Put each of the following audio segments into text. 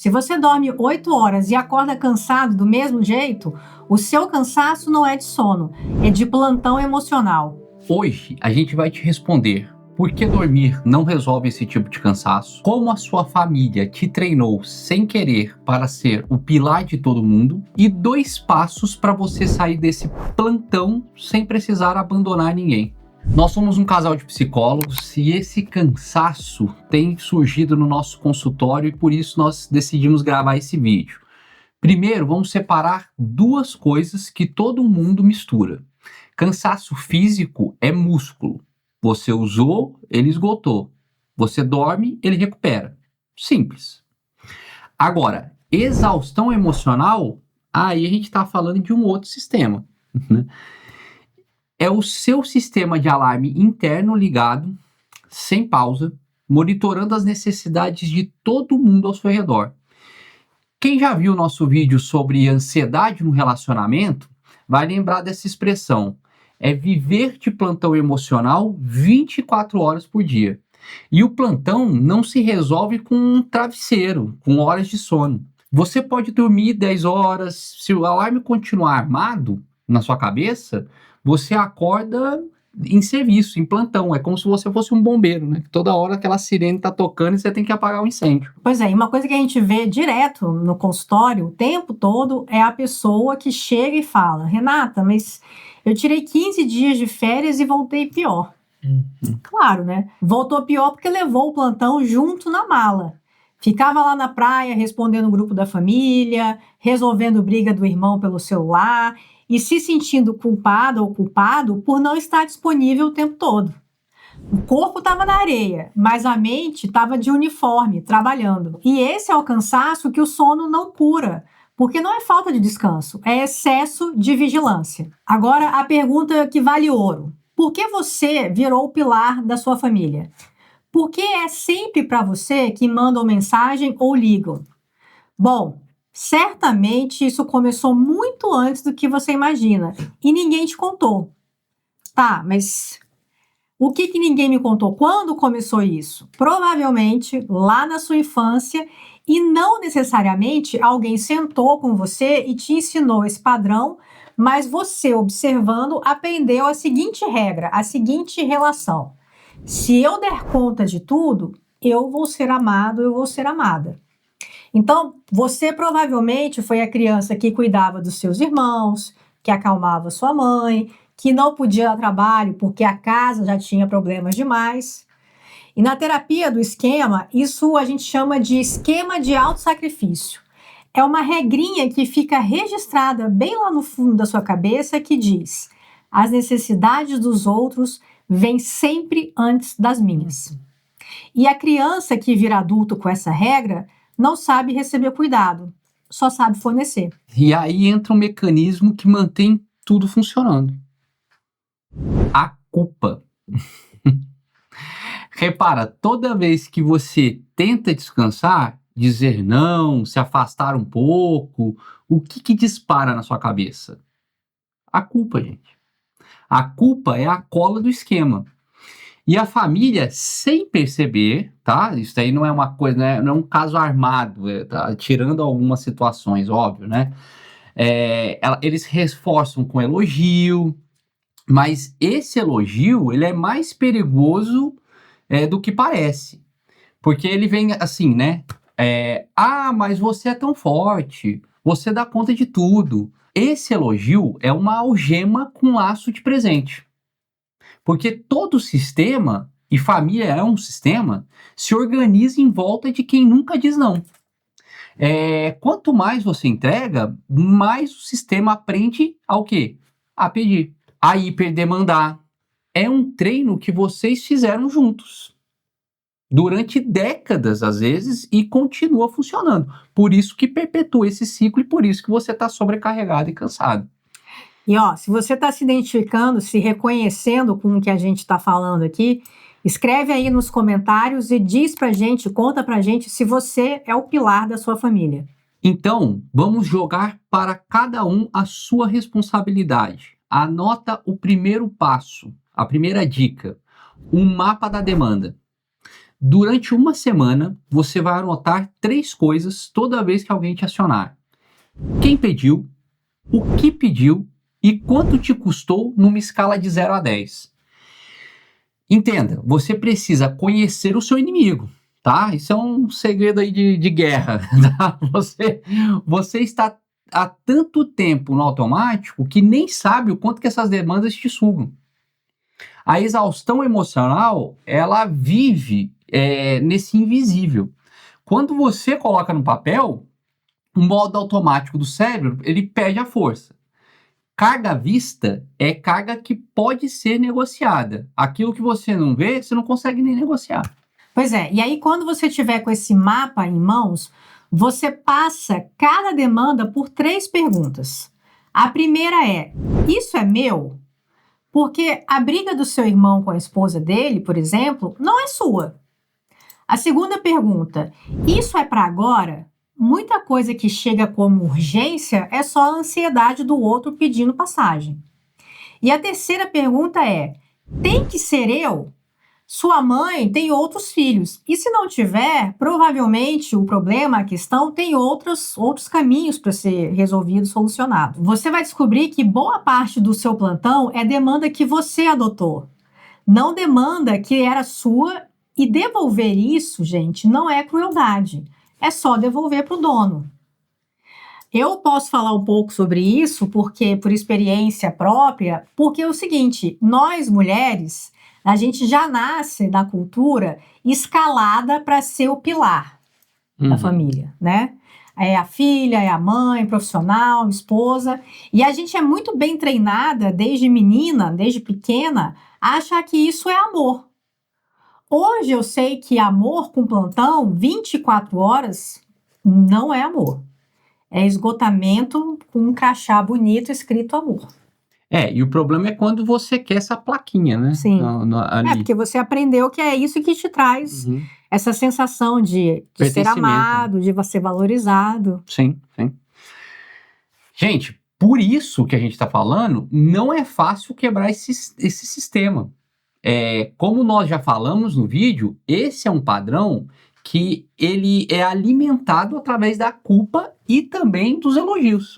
Se você dorme 8 horas e acorda cansado do mesmo jeito, o seu cansaço não é de sono, é de plantão emocional. Hoje a gente vai te responder por que dormir não resolve esse tipo de cansaço, como a sua família te treinou sem querer para ser o pilar de todo mundo e 2 passos para você sair desse plantão sem precisar abandonar ninguém. Nós somos um casal de psicólogos e esse cansaço tem surgido no nosso consultório e por isso nós decidimos gravar esse vídeo. Primeiro, vamos separar 2 coisas que todo mundo mistura. Cansaço físico é músculo. Você usou, ele esgotou. Você dorme, ele recupera. Simples. Agora, exaustão emocional, aí a gente está falando de um outro sistema, né? É o seu sistema de alarme interno ligado, sem pausa, monitorando as necessidades de todo mundo ao seu redor. Quem já viu o nosso vídeo sobre ansiedade no relacionamento, vai lembrar dessa expressão. É viver de plantão emocional 24 horas por dia. E o plantão não se resolve com um travesseiro, com horas de sono. Você pode dormir 10 horas, se o alarme continuar armado na sua cabeça, você acorda em serviço, em plantão. É como se você fosse um bombeiro, né? Toda hora aquela sirene tá tocando e você tem que apagar o incêndio. Pois é, e uma coisa que a gente vê direto no consultório o tempo todo é a pessoa que chega e fala: Renata, mas eu tirei 15 dias de férias e voltei pior. Claro, né? Voltou pior porque levou o plantão junto na mala. Ficava lá na praia respondendo o grupo da família, resolvendo briga do irmão pelo celular e se sentindo culpada ou culpado por não estar disponível o tempo todo. O corpo estava na areia, mas a mente estava de uniforme, trabalhando. E esse é o cansaço que o sono não cura, porque não é falta de descanso, é excesso de vigilância. Agora, a pergunta que vale ouro. Por que você virou o pilar da sua família? Por que é sempre para você que mandam mensagem ou ligam? Bom, certamente isso começou muito antes do que você imagina e ninguém te contou. Tá, mas o que ninguém me contou? Quando começou isso? Provavelmente lá na sua infância e não necessariamente alguém sentou com você e te ensinou esse padrão, mas você, observando, aprendeu a seguinte regra, a seguinte relação. Se eu der conta de tudo, eu vou ser amado, eu vou ser amada. Então, você provavelmente foi a criança que cuidava dos seus irmãos, que acalmava sua mãe, que não podia dar trabalho porque a casa já tinha problemas demais. E na terapia do esquema, isso a gente chama de esquema de autossacrifício. É uma regrinha que fica registrada bem lá no fundo da sua cabeça que diz: as necessidades dos outros vêm sempre antes das minhas. E a criança que vira adulto com essa regra não sabe receber cuidado, só sabe fornecer. E aí entra um mecanismo que mantém tudo funcionando. A culpa. Repara, toda vez que você tenta descansar, dizer não, se afastar um pouco, o que dispara na sua cabeça? A culpa, gente. A culpa é a cola do esquema. E a família, sem perceber, tá? Isso aí não é uma coisa, né? Não é um caso armado, tá? Tirando algumas situações, óbvio, né? Eles reforçam com elogio, mas esse elogio, ele é mais perigoso do que parece. Porque ele vem assim, né? Mas você é tão forte, você dá conta de tudo. Esse elogio é uma algema com laço de presente. Porque todo sistema, e família é um sistema, se organiza em volta de quem nunca diz não. Quanto mais você entrega, mais o sistema aprende ao quê? A pedir, a hiperdemandar. É um treino que vocês fizeram juntos. Durante décadas, às vezes, e continua funcionando. Por isso que perpetua esse ciclo e por isso que você está sobrecarregado e cansado. E se você está se identificando, se reconhecendo com o que a gente está falando aqui, escreve aí nos comentários e diz pra gente, conta pra gente se você é o pilar da sua família. Então, vamos jogar para cada um a sua responsabilidade. Anota o primeiro passo, a primeira dica, um mapa da demanda. Durante uma semana, você vai anotar 3 coisas toda vez que alguém te acionar. Quem pediu, o que pediu e quanto te custou numa escala de 0 a 10. Entenda, você precisa conhecer o seu inimigo, tá? Isso é um segredo aí de guerra, tá? Você está há tanto tempo no automático que nem sabe o quanto que essas demandas te sugam. A exaustão emocional, ela vive nesse invisível. Quando você coloca no papel, o modo automático do cérebro, ele perde a força. Carga à vista é carga que pode ser negociada. Aquilo que você não vê, você não consegue nem negociar. Pois é, e aí quando você tiver com esse mapa em mãos, você passa cada demanda por 3 perguntas. A primeira é: isso é meu? Porque a briga do seu irmão com a esposa dele, por exemplo, não é sua. A segunda pergunta: isso é para agora? Muita coisa que chega como urgência é só a ansiedade do outro pedindo passagem. E a terceira pergunta é: tem que ser eu? Sua mãe tem outros filhos. E se não tiver, provavelmente o problema, a questão, tem outros caminhos para ser resolvido, solucionado. Você vai descobrir que boa parte do seu plantão é demanda que você adotou. Não demanda que era sua, e devolver isso, gente, não é crueldade. É só devolver para o dono. Eu posso falar um pouco sobre isso, porque por experiência própria, porque é o seguinte, nós mulheres, a gente já nasce da cultura escalada para ser o pilar da família, né? É a filha, é a mãe, profissional, esposa, e a gente é muito bem treinada desde menina, desde pequena, a achar que isso é amor. Hoje eu sei que amor com plantão, 24 horas, não é amor. É esgotamento com um crachá bonito escrito amor. E o problema é quando você quer essa plaquinha, né? Sim. Porque você aprendeu que é isso que te traz essa sensação de ser amado, de ser valorizado. Sim, sim. Gente, por isso que a gente está falando, não é fácil quebrar esse sistema. Como nós já falamos no vídeo, esse é um padrão que ele é alimentado através da culpa e também dos elogios.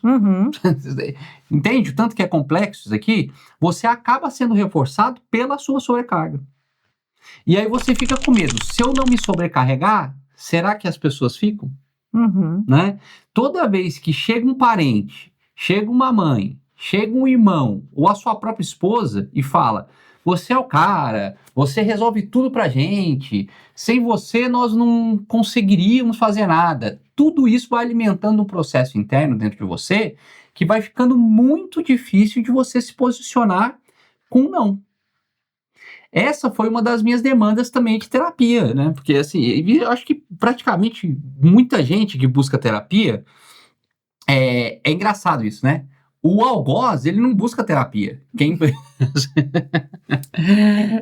Entende? O tanto que é complexo isso aqui, você acaba sendo reforçado pela sua sobrecarga. E aí você fica com medo. Se eu não me sobrecarregar, será que as pessoas ficam? Né? Toda vez que chega um parente, chega uma mãe, chega um irmão ou a sua própria esposa e fala: você é o cara, você resolve tudo pra gente, sem você nós não conseguiríamos fazer nada. Tudo isso vai alimentando um processo interno dentro de você que vai ficando muito difícil de você se posicionar com não. Essa foi uma das minhas demandas também de terapia, né? Porque assim, eu acho que praticamente muita gente que busca terapia, é engraçado isso, né? O algoz, ele não busca terapia.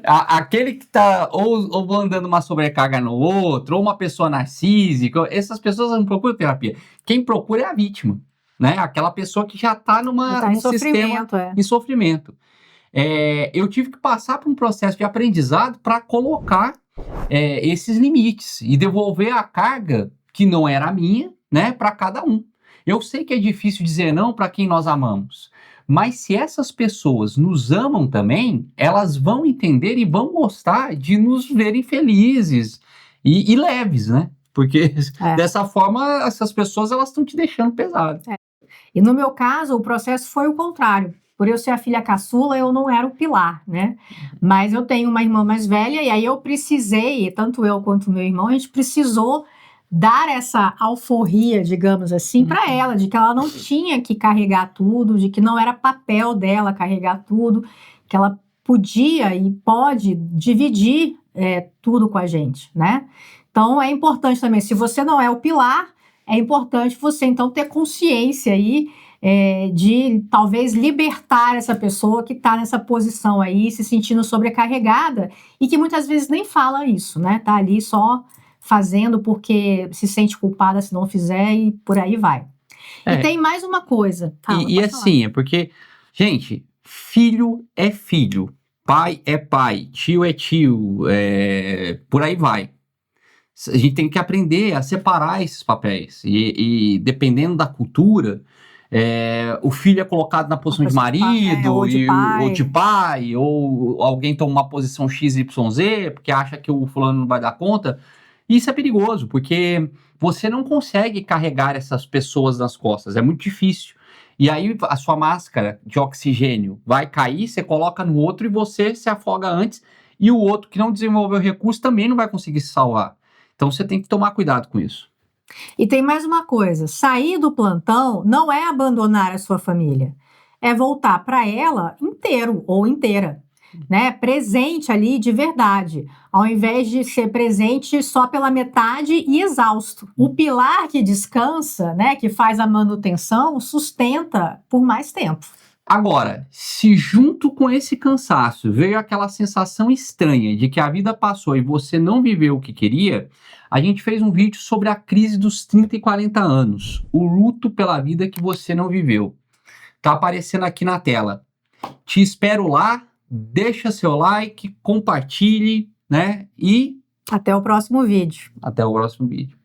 Aquele que tá ou andando uma sobrecarga no outro, ou uma pessoa narcísica, essas pessoas não procuram terapia. Quem procura é a vítima, né? Aquela pessoa que já tá num sistema em sofrimento. Eu tive que passar por um processo de aprendizado para colocar esses limites e devolver a carga que não era minha, né, para cada um. Eu sei que é difícil dizer não para quem nós amamos, mas se essas pessoas nos amam também, elas vão entender e vão gostar de nos verem felizes e leves, né? Porque dessa forma essas pessoas elas estão te deixando pesado. E no meu caso o processo foi o contrário. Por eu ser a filha caçula, eu não era o pilar, né? Mas eu tenho uma irmã mais velha e aí eu precisei, tanto eu quanto meu irmão, a gente precisou dar essa alforria, digamos assim, para ela, de que ela não tinha que carregar tudo, de que não era papel dela carregar tudo, que ela podia e pode dividir tudo com a gente, né? Então é importante também, se você não é o pilar, é importante você então ter consciência aí de talvez libertar essa pessoa que está nessa posição aí, se sentindo sobrecarregada e que muitas vezes nem fala isso, né? Tá ali só fazendo porque se sente culpada se não fizer e por aí vai. E tem mais uma coisa. E assim, é porque, gente, filho é filho, pai é pai, tio é tio, por aí vai, A gente tem que aprender a separar esses papéis. E dependendo da cultura, o filho é colocado na posição de marido, ou de pai, ou alguém toma uma posição XYZ, porque acha que o fulano não vai dar conta. Isso é perigoso, porque você não consegue carregar essas pessoas nas costas, é muito difícil. E aí a sua máscara de oxigênio vai cair, você coloca no outro e você se afoga antes, e o outro que não desenvolveu recurso também não vai conseguir se salvar. Então você tem que tomar cuidado com isso. E tem mais uma coisa: sair do plantão não é abandonar a sua família, é voltar para ela inteiro ou inteira, né? Presente ali de verdade, ao invés de ser presente só pela metade e exausto. O pilar que descansa, né, que faz a manutenção, sustenta por mais tempo. Agora, se junto com esse cansaço veio aquela sensação estranha de que a vida passou e você não viveu o que queria, a gente fez um vídeo sobre a crise dos 30 e 40 anos, o luto pela vida que você não viveu. Tá aparecendo aqui na tela. Te espero lá, deixa seu like, compartilhe, né? E até o próximo vídeo. Até o próximo vídeo.